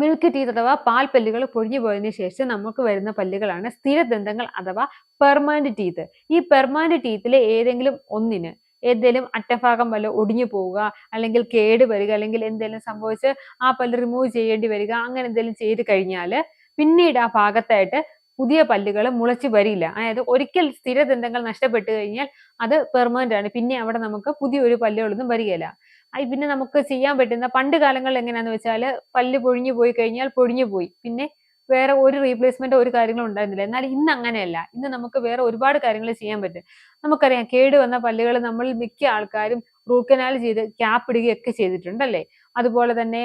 Milk teeth അഥവാ പാൽപ്പല്ലുകൾ പൊഴിഞ്ഞു പോയതിനു ശേഷം നമുക്ക് വരുന്ന പല്ലുകളാണ് സ്ഥിരദന്തങ്ങൾ അഥവാ പെർമനന്റ് ടീത്ത്. ഈ പെർമനന്റ് ടീത്തിലെ ഏതെങ്കിലും ഒന്നിന് ഏതെങ്കിലും അറ്റഭാഗം വല്ല ഒടിഞ്ഞു പോവുക, അല്ലെങ്കിൽ കേട് വരിക, അല്ലെങ്കിൽ എന്തെങ്കിലും സംഭവിച്ച് ആ പല്ല് റിമൂവ് ചെയ്യേണ്ടി വരിക, അങ്ങനെ എന്തെങ്കിലും ചെയ്ത് കഴിഞ്ഞാൽ പിന്നീട് ആ ഭാഗത്തായിട്ട് പുതിയ പല്ലുകൾ മുളച്ചു വരില്ല. അതായത് ഒരിക്കൽ സ്ഥിരദന്തങ്ങൾ നഷ്ടപ്പെട്ടു കഴിഞ്ഞാൽ അത് പെർമനന്റ് ആണ്. പിന്നെ അവിടെ നമുക്ക് പുതിയൊരു പല്ലുകളൊന്നും വരികയില്ല. പിന്നെ നമുക്ക് ചെയ്യാൻ പറ്റുന്ന പണ്ട് കാലങ്ങളിൽ എങ്ങനെയാന്ന് വെച്ചാൽ പല്ല് പൊഴിഞ്ഞു പോയി കഴിഞ്ഞാൽ പൊഴിഞ്ഞു പോയി, പിന്നെ വേറെ ഒരു റീപ്ലേസ്മെന്റ് ഒരു കാര്യങ്ങളും ഉണ്ടായിരുന്നില്ല. എന്നാൽ ഇന്ന് അങ്ങനെയല്ല. ഇന്ന് നമുക്ക് വേറെ ഒരുപാട് കാര്യങ്ങൾ ചെയ്യാൻ പറ്റും. നമുക്കറിയാം, കേട് വന്ന പല്ലുകൾ നമ്മൾ മിക്ക ആൾക്കാരും റൂട്ട് കനാൽ ചെയ്ത് ക്യാപ്പ് ഇടുകയൊക്കെ ചെയ്തിട്ടുണ്ട് അല്ലേ. അതുപോലെ തന്നെ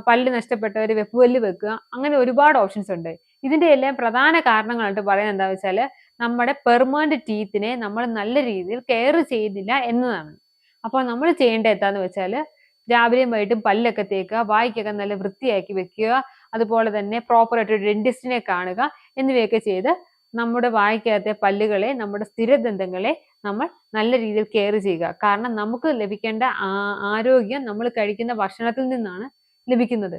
പല്ല് നഷ്ടപ്പെട്ടവർ വെപ്പുപല്ല് വെക്കുക, അങ്ങനെ ഒരുപാട് ഓപ്ഷൻസ് ഉണ്ട്. ഇതിന്റെ എല്ലാം പ്രധാന കാരണങ്ങളായിട്ട് പറയുന്നത് എന്താ വെച്ചാൽ നമ്മുടെ പെർമനന്റ് ടീത്തിനെ നമ്മൾ നല്ല രീതിയിൽ കെയർ ചെയ്യുന്നില്ല എന്നതാണ്. അപ്പോൾ നമ്മൾ ചെയ്യേണ്ടത് എന്താന്ന് വെച്ചാൽ രാവിലെയും വൈകിട്ടും പല്ലൊക്കെ തേക്കുക, വായ്ക്കൊക്കെ നല്ല വൃത്തിയാക്കി വെക്കുക, അതുപോലെ തന്നെ പ്രോപ്പറായിട്ട് ഒരു ഡെന്റിസ്റ്റിനെ കാണുക, എന്നിവയൊക്കെ ചെയ്ത് നമ്മുടെ വായ്ക്കകത്തെ പല്ലുകളെ, നമ്മുടെ സ്ഥിരദന്തങ്ങളെ നമ്മൾ നല്ല രീതിയിൽ കെയർ ചെയ്യുക. കാരണം നമുക്ക് ലഭിക്കേണ്ട ആരോഗ്യം നമ്മൾ കഴിക്കുന്ന ഭക്ഷണത്തിൽ നിന്നാണ് ലഭിക്കുന്നത്.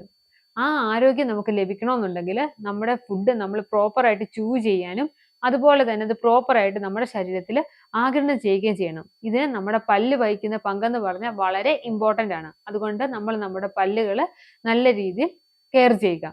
ആ ആരോഗ്യം നമുക്ക് ലഭിക്കണമെന്നുണ്ടെങ്കിൽ നമ്മുടെ ഫുഡ് നമ്മൾ പ്രോപ്പറായിട്ട് ചൂ ചെയ്യാനും അതുപോലെ തന്നെ അത് പ്രോപ്പറായിട്ട് നമ്മുടെ ശരീരത്തിൽ ആഗിരണം ചെയ്യുകയും ചെയ്യണം. ഇതിന് നമ്മുടെ പല്ല് വഹിക്കുന്ന പങ്കെന്ന് പറഞ്ഞാൽ വളരെ ഇമ്പോർട്ടന്റ് ആണ്. അതുകൊണ്ട് നമ്മൾ നമ്മുടെ പല്ലുകൾ നല്ല രീതിയിൽ കെയർ ചെയ്യുക.